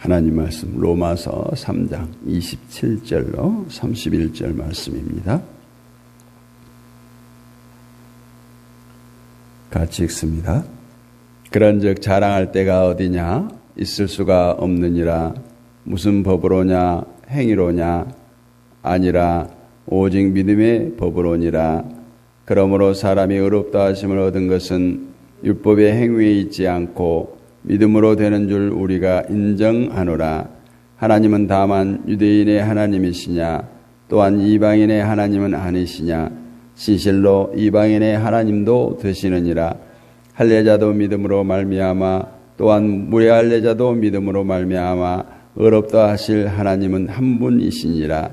하나님 말씀 로마서 3장 27절로 31절 말씀입니다. 같이 읽습니다. 그런즉 자랑할 때가 어디냐? 있을 수가 없느니라. 무슨 법으로냐? 행위로냐? 아니라 오직 믿음의 법으로니라. 그러므로 사람이 의롭다 하심을 얻은 것은 율법의 행위에 있지 않고 믿음으로 되는 줄 우리가 인정하노라. 하나님은 다만 유대인의 하나님이시냐? 또한 이방인의 하나님은 아니시냐? 진실로 이방인의 하나님도 되시느니라. 할례자도 믿음으로 말미암아 또한 무례할례자도 믿음으로 말미암아 의롭다 하실 하나님은 한 분이시니라.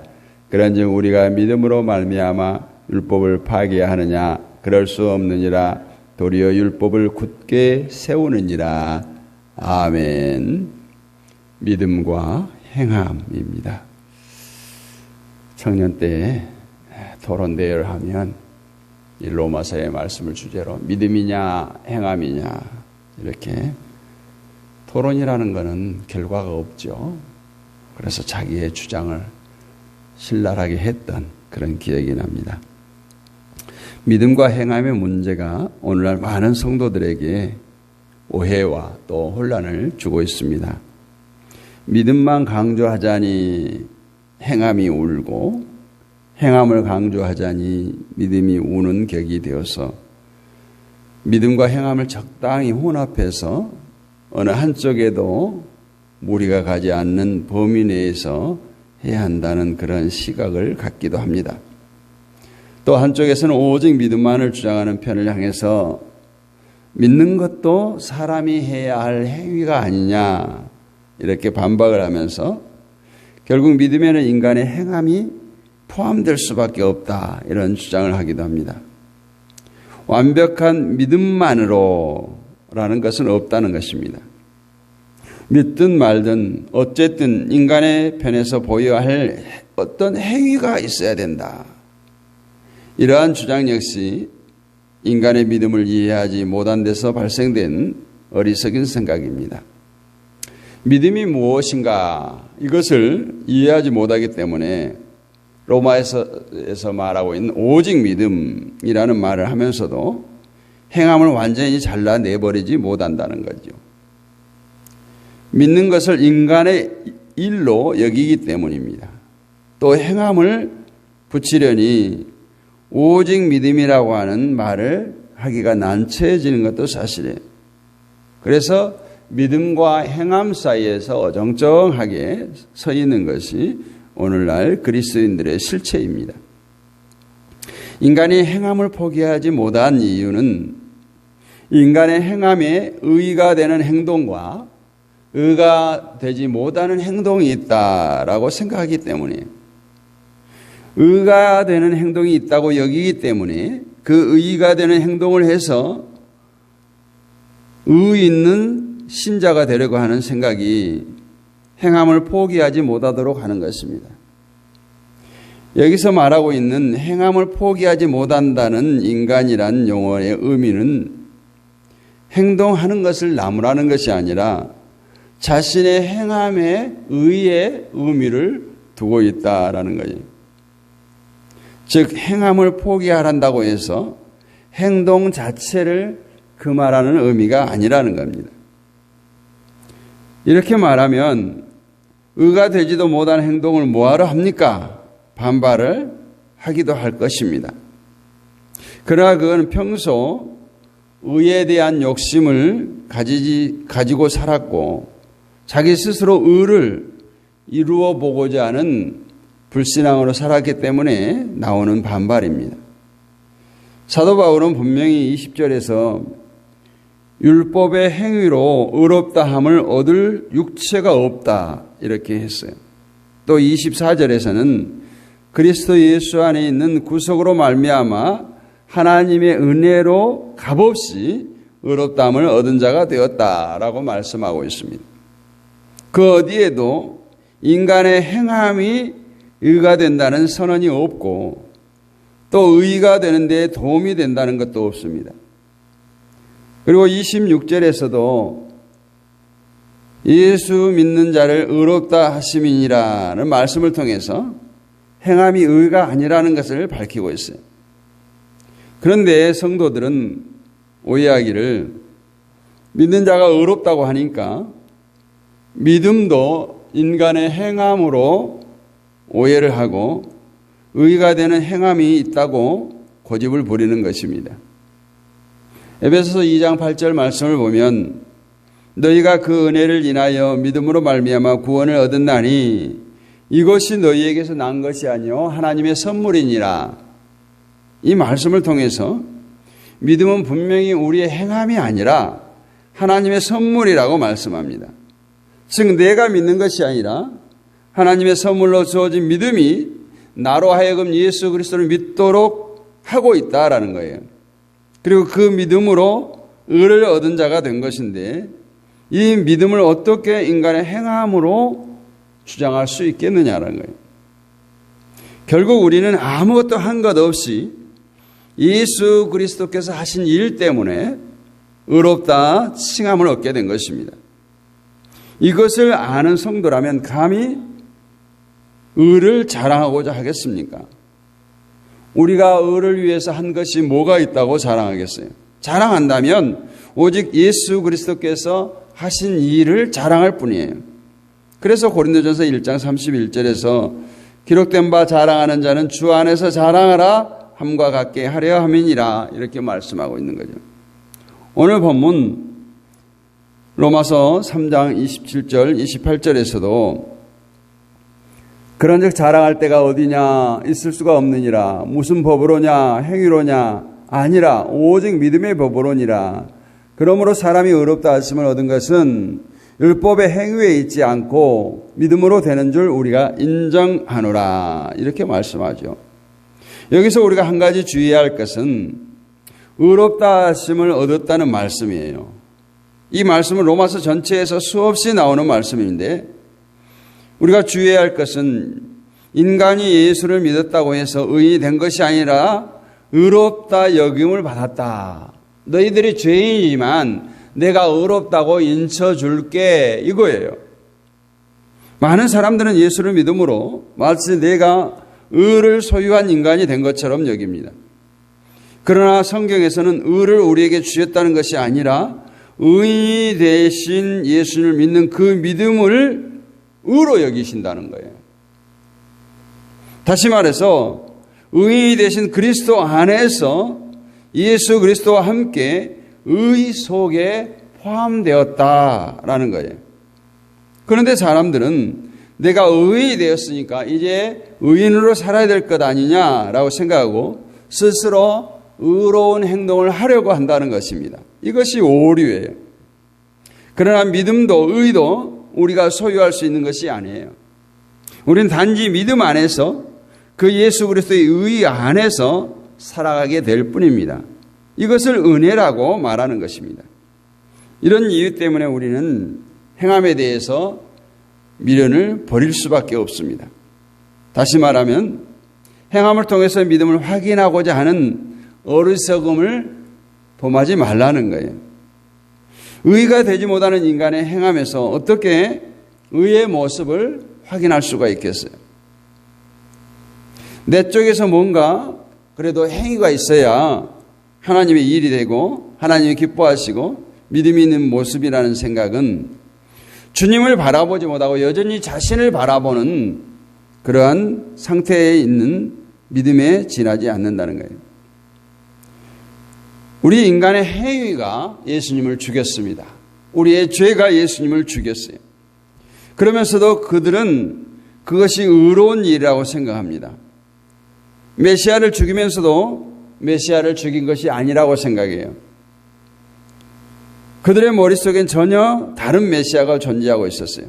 그런즉 우리가 믿음으로 말미암아 율법을 파기하느냐? 그럴 수 없느니라. 도리어 율법을 굳게 세우느니라. 아멘. 믿음과 행함입니다. 청년 때 토론 대회를 하면 이 로마서의 말씀을 주제로 믿음이냐 행함이냐 이렇게 토론이라는 것은 결과가 없죠. 그래서 자기의 주장을 신랄하게 했던 그런 기억이 납니다. 믿음과 행함의 문제가 오늘날 많은 성도들에게 오해와 또 혼란을 주고 있습니다. 믿음만 강조하자니 행함이 울고 행함을 강조하자니 믿음이 우는 격이 되어서 믿음과 행함을 적당히 혼합해서 어느 한쪽에도 무리가 가지 않는 범위 내에서 해야 한다는 그런 시각을 갖기도 합니다. 또 한쪽에서는 오직 믿음만을 주장하는 편을 향해서 믿는 것도 사람이 해야 할 행위가 아니냐 이렇게 반박을 하면서 결국 믿음에는 인간의 행함이 포함될 수밖에 없다 이런 주장을 하기도 합니다. 완벽한 믿음만으로라는 것은 없다는 것입니다. 믿든 말든 어쨌든 인간의 편에서 보여야 할 어떤 행위가 있어야 된다. 이러한 주장 역시 인간의 믿음을 이해하지 못한 데서 발생된 어리석은 생각입니다. 믿음이 무엇인가 이것을 이해하지 못하기 때문에 로마에서 말하고 있는 오직 믿음이라는 말을 하면서도 행함을 완전히 잘라내버리지 못한다는 거죠. 믿는 것을 인간의 일로 여기기 때문입니다. 또 행함을 붙이려니 오직 믿음이라고 하는 말을 하기가 난처해지는 것도 사실이에요. 그래서 믿음과 행함 사이에서 어정쩡하게 서 있는 것이 오늘날 그리스도인들의 실체입니다. 인간이 행함을 포기하지 못한 이유는 인간의 행함에 의의가 되는 행동과 의가 되지 못하는 행동이 있다라고 생각하기 때문이에요. 의가 되는 행동이 있다고 여기기 때문에 그 의가 되는 행동을 해서 의 있는 신자가 되려고 하는 생각이 행함을 포기하지 못하도록 하는 것입니다. 여기서 말하고 있는 행함을 포기하지 못한다는 인간이란 용어의 의미는 행동하는 것을 나무라는 것이 아니라 자신의 행함에 의의 의미를 두고 있다라는 거예요. 즉 행함을 포기하란다고 해서 행동 자체를 금하라는 의미가 아니라는 겁니다. 이렇게 말하면 의가 되지도 못한 행동을 뭐하러 합니까? 반발을 하기도 할 것입니다. 그러나 그건 평소 의에 대한 욕심을 가지고 살았고 자기 스스로 의를 이루어 보고자 하는 불신앙으로 살았기 때문에 나오는 반발입니다. 사도 바울은 분명히 20절에서 율법의 행위로 의롭다함을 얻을 육체가 없다 이렇게 했어요. 또 24절에서는 그리스도 예수 안에 있는 구속으로 말미암아 하나님의 은혜로 값없이 의롭다함을 얻은 자가 되었다라고 말씀하고 있습니다. 그 어디에도 인간의 행함이 의가 된다는 선언이 없고 또 의가 되는 데 도움이 된다는 것도 없습니다. 그리고 26절에서도 예수 믿는 자를 의롭다 하심이니라는 말씀을 통해서 행함이 의가 아니라는 것을 밝히고 있어요. 그런데 성도들은 오해하기를 믿는 자가 의롭다고 하니까 믿음도 인간의 행함으로 오해를 하고 의가 되는 행함이 있다고 고집을 부리는 것입니다. 에베소서 2장 8절 말씀을 보면 너희가 그 은혜를 인하여 믿음으로 말미암아 구원을 얻었나니 이것이 너희에게서 난 것이 아니요 하나님의 선물이니라. 이 말씀을 통해서 믿음은 분명히 우리의 행함이 아니라 하나님의 선물이라고 말씀합니다. 즉 내가 믿는 것이 아니라 하나님의 선물로 주어진 믿음이 나로 하여금 예수 그리스도를 믿도록 하고 있다라는 거예요. 그리고 그 믿음으로 의를 얻은 자가 된 것인데 이 믿음을 어떻게 인간의 행함으로 주장할 수 있겠느냐라는 거예요. 결국 우리는 아무것도 한 것 없이 예수 그리스도께서 하신 일 때문에 의롭다 칭함을 얻게 된 것입니다. 이것을 아는 성도라면 감히 의를 자랑하고자 하겠습니까? 우리가 의를 위해서 한 것이 뭐가 있다고 자랑하겠어요? 자랑한다면 오직 예수 그리스도께서 하신 일을 자랑할 뿐이에요. 그래서 고린도전서 1장 31절에서 기록된 바 자랑하는 자는 주 안에서 자랑하라 함과 같게 하려 함이니라 이렇게 말씀하고 있는 거죠. 오늘 본문 로마서 3장 27절 28절에서도 그런즉 자랑할 때가 어디냐 있을 수가 없느니라 무슨 법으로냐 행위로냐 아니라 오직 믿음의 법으로니라. 그러므로 사람이 의롭다 하심을 얻은 것은 율법의 행위에 있지 않고 믿음으로 되는 줄 우리가 인정하노라 이렇게 말씀하죠. 여기서 우리가 한 가지 주의해야 할 것은 의롭다 하심을 얻었다는 말씀이에요. 이 말씀은 로마서 전체에서 수없이 나오는 말씀인데 우리가 주의해야 할 것은 인간이 예수를 믿었다고 해서 의인이 된 것이 아니라 의롭다 여김을 받았다. 너희들이 죄인이지만 내가 의롭다고 인쳐줄게 이거예요. 많은 사람들은 예수를 믿음으로 마치 내가 의를 소유한 인간이 된 것처럼 여깁니다. 그러나 성경에서는 의를 우리에게 주셨다는 것이 아니라 의인이 되신 예수를 믿는 그 믿음을 의로 여기신다는 거예요. 다시 말해서 의인이 되신 그리스도 안에서 예수 그리스도와 함께 의 속에 포함되었다라는 거예요. 그런데 사람들은 내가 의인이 되었으니까 이제 의인으로 살아야 될 것 아니냐라고 생각하고 스스로 의로운 행동을 하려고 한다는 것입니다. 이것이 오류예요. 그러나 믿음도 의도 우리가 소유할 수 있는 것이 아니에요. 우리는 단지 믿음 안에서 그 예수 그리스도의 의 안에서 살아가게 될 뿐입니다. 이것을 은혜라고 말하는 것입니다. 이런 이유 때문에 우리는 행함에 대해서 미련을 버릴 수밖에 없습니다. 다시 말하면 행함을 통해서 믿음을 확인하고자 하는 어리석음을 범하지 말라는 거예요. 의가 되지 못하는 인간의 행함에서 어떻게 의의 모습을 확인할 수가 있겠어요? 내 쪽에서 뭔가 그래도 행위가 있어야 하나님의 일이 되고 하나님이 기뻐하시고 믿음이 있는 모습이라는 생각은 주님을 바라보지 못하고 여전히 자신을 바라보는 그러한 상태에 있는 믿음에 지나지 않는다는 거예요. 우리 인간의 행위가 예수님을 죽였습니다. 우리의 죄가 예수님을 죽였어요. 그러면서도 그들은 그것이 의로운 일이라고 생각합니다. 메시아를 죽이면서도 메시아를 죽인 것이 아니라고 생각해요. 그들의 머릿속엔 전혀 다른 메시아가 존재하고 있었어요.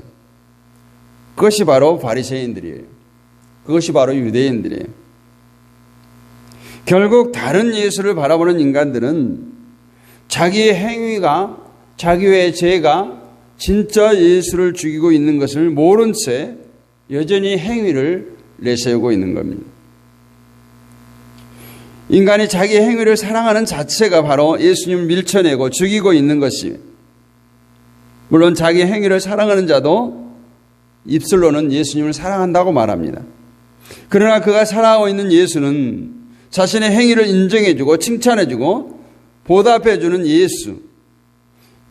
그것이 바로 바리새인들이에요. 그것이 바로 유대인들이에요. 결국 다른 예수를 바라보는 인간들은 자기의 행위가 자기의 죄가 진짜 예수를 죽이고 있는 것을 모른 채 여전히 행위를 내세우고 있는 겁니다. 인간이 자기 행위를 사랑하는 자체가 바로 예수님을 밀쳐내고 죽이고 있는 것이 물론 자기 행위를 사랑하는 자도 입술로는 예수님을 사랑한다고 말합니다. 그러나 그가 살아가고 있는 예수는 자신의 행위를 인정해주고 칭찬해주고 보답해주는 예수,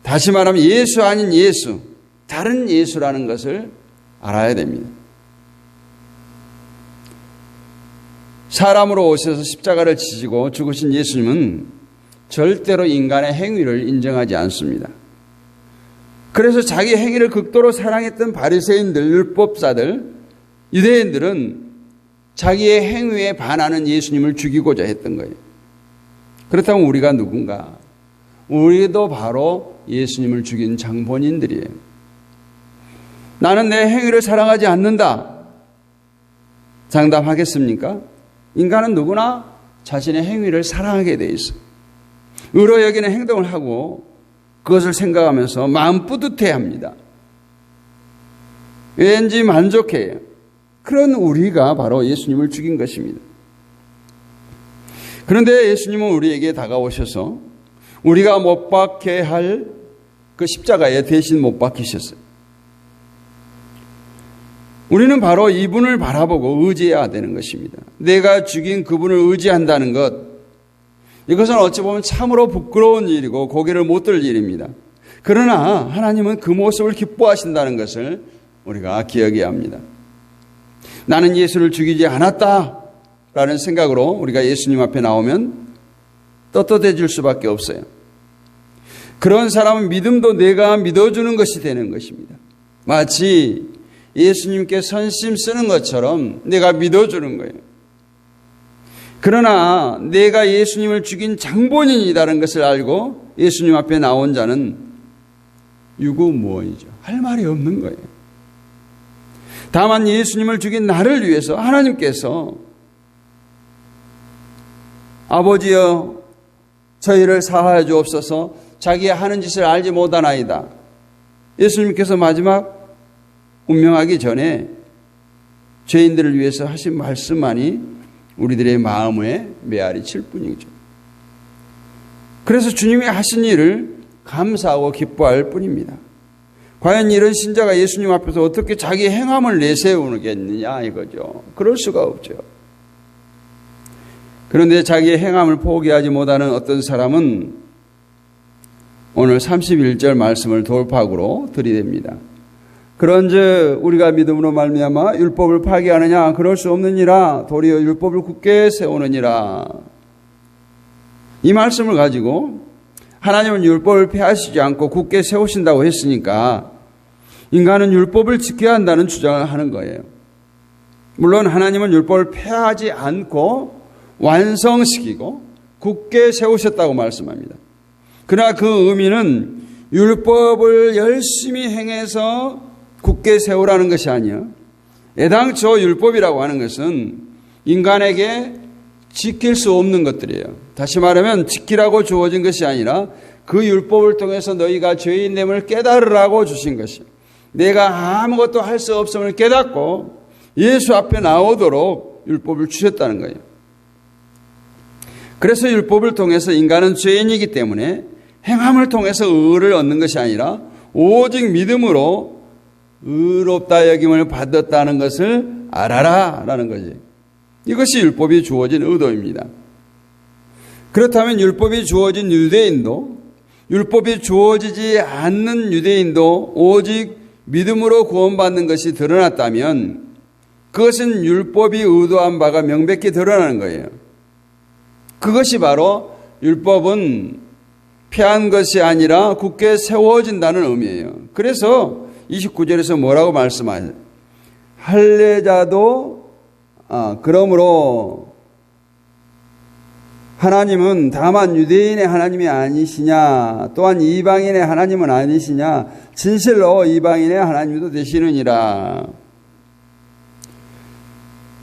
다시 말하면 예수 아닌 예수, 다른 예수라는 것을 알아야 됩니다. 사람으로 오셔서 십자가를 지시고 죽으신 예수님은 절대로 인간의 행위를 인정하지 않습니다. 그래서 자기 행위를 극도로 사랑했던 바리새인들, 율법사들, 유대인들은 자기의 행위에 반하는 예수님을 죽이고자 했던 거예요. 그렇다면 우리가 누군가? 우리도 바로 예수님을 죽인 장본인들이에요. 나는 내 행위를 사랑하지 않는다. 장담하겠습니까? 인간은 누구나 자신의 행위를 사랑하게 돼 있어. 의로 여기는 행동을 하고 그것을 생각하면서 마음 뿌듯해합니다. 왠지 만족해요. 그런 우리가 바로 예수님을 죽인 것입니다. 그런데 예수님은 우리에게 다가오셔서 우리가 못 박게 할 그 십자가에 대신 못 박히셨어요. 우리는 바로 이분을 바라보고 의지해야 되는 것입니다. 내가 죽인 그분을 의지한다는 것, 이것은 어찌 보면 참으로 부끄러운 일이고 고개를 못 들 일입니다. 그러나 하나님은 그 모습을 기뻐하신다는 것을 우리가 기억해야 합니다. 나는 예수를 죽이지 않았다라는 생각으로 우리가 예수님 앞에 나오면 떳떳해질 수밖에 없어요. 그런 사람은 믿음도 내가 믿어주는 것이 되는 것입니다. 마치 예수님께 선심 쓰는 것처럼 내가 믿어주는 거예요. 그러나 내가 예수님을 죽인 장본인이라는 것을 알고 예수님 앞에 나온 자는 유구무원이죠. 할 말이 없는 거예요. 다만 예수님을 죽인 나를 위해서 하나님께서 아버지여 저희를 사하여 주옵소서, 자기의 하는 짓을 알지 못하나이다. 예수님께서 마지막 운명하기 전에 죄인들을 위해서 하신 말씀만이 우리들의 마음에 메아리 칠 뿐이죠. 그래서 주님이 하신 일을 감사하고 기뻐할 뿐입니다. 과연 이런 신자가 예수님 앞에서 어떻게 자기 행함을 내세우겠느냐 이거죠. 그럴 수가 없죠. 그런데 자기의 행함을 포기하지 못하는 어떤 사람은 오늘 31절 말씀을 돌파구로 들이댑니다. 그런즉 우리가 믿음으로 말미암아 율법을 파기하느냐? 그럴 수 없느니라. 도리어 율법을 굳게 세우느니라. 이 말씀을 가지고 하나님은 율법을 폐하시지 않고 굳게 세우신다고 했으니까 인간은 율법을 지켜야 한다는 주장을 하는 거예요. 물론 하나님은 율법을 폐하지 않고 완성시키고 굳게 세우셨다고 말씀합니다. 그러나 그 의미는 율법을 열심히 행해서 굳게 세우라는 것이 아니요, 애당초 율법이라고 하는 것은 인간에게 지킬 수 없는 것들이에요. 다시 말하면 지키라고 주어진 것이 아니라 그 율법을 통해서 너희가 죄인됨을 깨달으라고 주신 것이에요. 내가 아무것도 할 수 없음을 깨닫고 예수 앞에 나오도록 율법을 주셨다는 거예요. 그래서 율법을 통해서 인간은 죄인이기 때문에 행함을 통해서 의를 얻는 것이 아니라 오직 믿음으로 의롭다 여김을 받았다는 것을 알아라 라는 거지. 이것이 율법이 주어진 의도입니다. 그렇다면 율법이 주어진 유대인도 율법이 주어지지 않는 유대인도 오직 믿음으로 구원받는 것이 드러났다면 그것은 율법이 의도한 바가 명백히 드러나는 거예요. 그것이 바로 율법은 폐한 것이 아니라 굳게 세워진다는 의미예요. 그래서 29절에서 뭐라고 말씀하세요? 할례자도 그러므로 하나님은 다만 유대인의 하나님이 아니시냐, 또한 이방인의 하나님은 아니시냐, 진실로 이방인의 하나님도 되시느니라.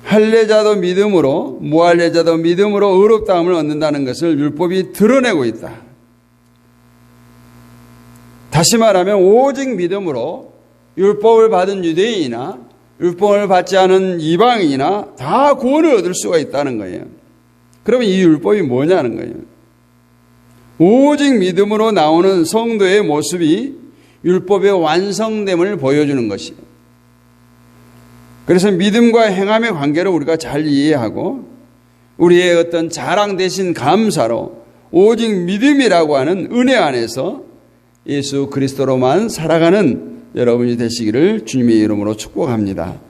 할례자도 믿음으로, 무할례자도 믿음으로 의롭다함을 얻는다는 것을 율법이 드러내고 있다. 다시 말하면 오직 믿음으로 율법을 받은 유대인이나 율법을 받지 않은 이방인이나 다 구원을 얻을 수가 있다는 거예요. 그러면 이 율법이 뭐냐는 거예요. 오직 믿음으로 나오는 성도의 모습이 율법의 완성됨을 보여주는 것이에요. 그래서 믿음과 행함의 관계를 우리가 잘 이해하고 우리의 어떤 자랑 대신 감사로 오직 믿음이라고 하는 은혜 안에서 예수 그리스도로만 살아가는 여러분이 되시기를 주님의 이름으로 축복합니다.